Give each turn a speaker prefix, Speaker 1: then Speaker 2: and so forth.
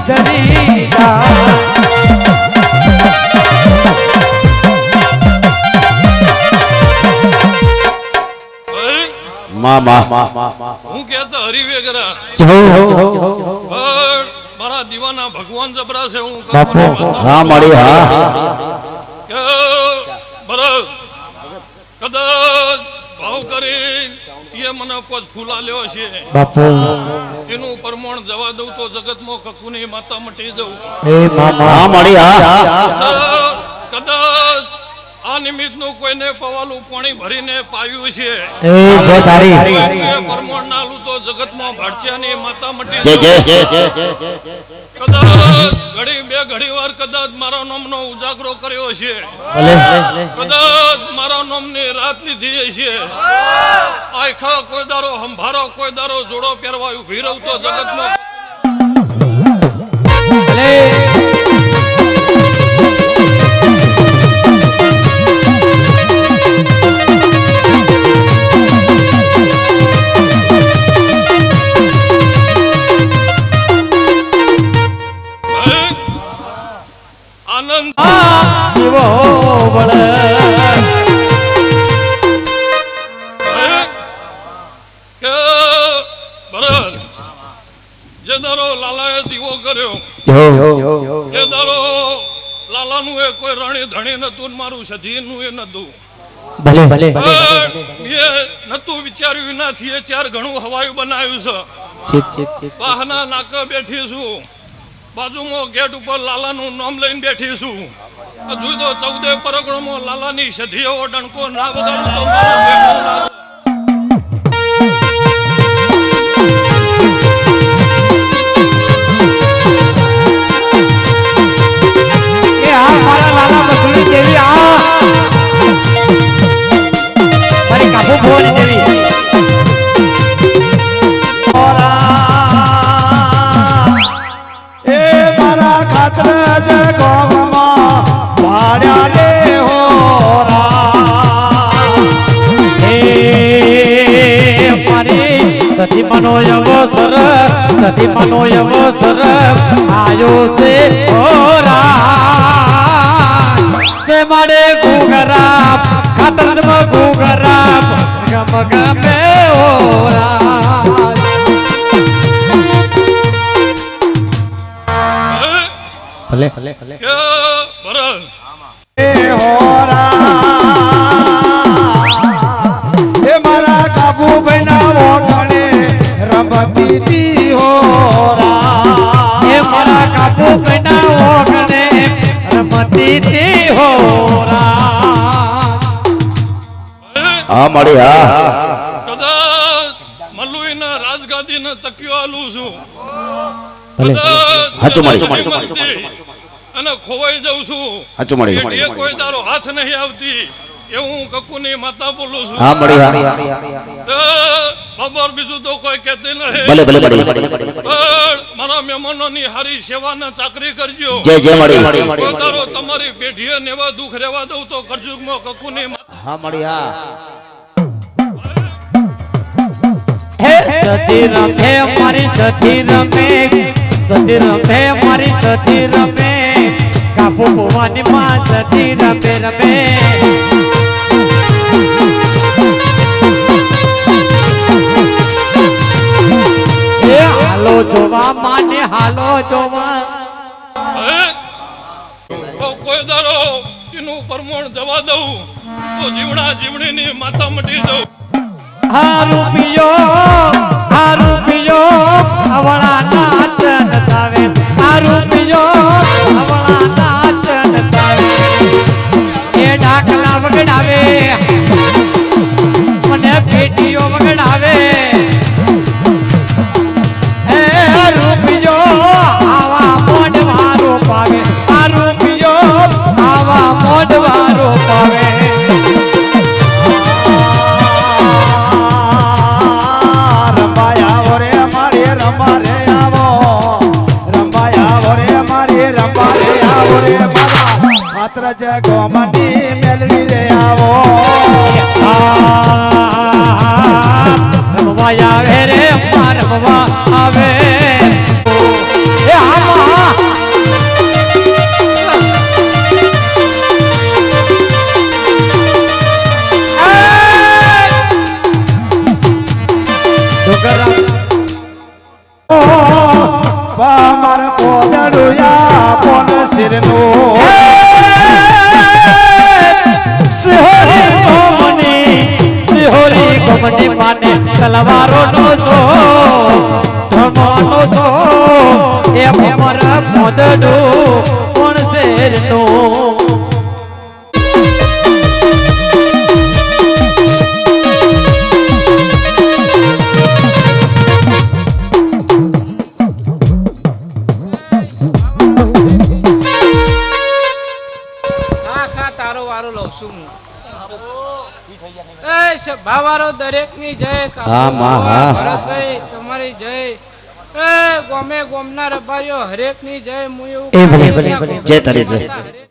Speaker 1: ધરી
Speaker 2: હું કેતો હરિવેગરા મારા દીવાના ભગવાન જબરા છે હું
Speaker 3: હા મળી હા
Speaker 2: બરાબર કદાચ ભાવ કરી એ મને પદ ફૂલા લ્યો છે
Speaker 1: બાપુ
Speaker 2: એનું પ્રમાણ જવા દઉં તો જગતમાં કકુની માતા મટી જવું
Speaker 3: હા મળી હા
Speaker 2: કદાચ આ નિમિત્તનું કોઈને પવાલું પાણી ભરીને પાવ્યું છે પ્રમાણ નાલું તો જગતમાં ભાડચ્યાની માતા મટી કદાચ ઘડી બે ઘડી વાર કદાચ મારા નામનો ઉજાગરો કર્યો છે કદાચ મારા નામની રાત લીધી છે આખા કોઈ દારો હંભારો કોઈ દારો જોડો પહેરવા ઉભી રહું તો જગતમાં જે દારો લાલાએ દીવો કર્યો એ દારો લાલાનું એ કોઈ રણી ધણી નતું મારું સજીનું એ નતું નતું વિચાર્યું એનાથી એ ચાર ઘણું હવાયું બનાવ્યું છે વાહના નાકા બેઠી છું બાજુમાં ગેટ ઉપર લાલાનું નામ લઈને બેઠી છું હજુ તો 14 પરગણમાં લાલાની સધીઓ ડણકો ના વગાડું તો મારો
Speaker 1: સતી મનો અવસર આયો છે સે મારે ઘુઘરા ખાતર ઘુઘરા ગમ ગમે ભલે ભલે ભલે
Speaker 4: મારા કાબુ બનાવો રમતી હોરા
Speaker 1: એ મારા કાબુ બનાવો ગણે રમતી હોરા
Speaker 3: હા મળી હા
Speaker 2: કદાચ મલ્લુઈના રાજગાદીને તકિયો આલું છું અને ખોવાઈ જાઉં છું કોઈ તારો હાથ નહીં આવતી એવું કકુની માતા બોલું છું
Speaker 3: હા મળી
Speaker 2: ખબર બીજું તો કોઈ કહેતી નહીં
Speaker 3: ભલે ભલે ભલે
Speaker 2: મારા મહેમાનોની હારી સેવાને ચાકરી કરજો
Speaker 3: જય જય મળી
Speaker 2: તારો તમારી પેઢીએ નેવા દુઃખ રહેવા દઉં તો કરજુગમાં કકુની
Speaker 3: હા મળી હા
Speaker 1: સતી રમે મારી સતી રમે સતી રમે મારી સતી રમે કાપુ ભવાની માં સતી રમે રમે એ હાલો જોવા માને હાલો જોવા
Speaker 2: કોઈ દારો એનું પરમોણ જવા દઉં તો જીવડા જીવડીની માતા મટી દઉં
Speaker 1: હારું પિયો અવળા નાચન તાવે હારું પિયો અવળા નાચન તાવે એ ડાકલા વગડાવે મને પેટીઓ વગડાવે એ રૂપિયો આવા મોઢવારો પાવે આ રૂપિયો આવા મોઢવારો પાવે
Speaker 4: ગોમની મેલડી રે આવો
Speaker 1: રમવા આવે રે રમવા આવે એ
Speaker 5: ભાવારો દરેક ની જય
Speaker 3: હા, માં, હા.
Speaker 5: ભરતભાઈ તમારી જય એ ગોમે ગોમના રબારીઓ હરેક ની જય હું એવું
Speaker 1: એ ભલે,
Speaker 5: કહી
Speaker 1: ભલે,
Speaker 5: નાખું.
Speaker 1: ભલે.
Speaker 3: જય તારી જય.
Speaker 5: હરેક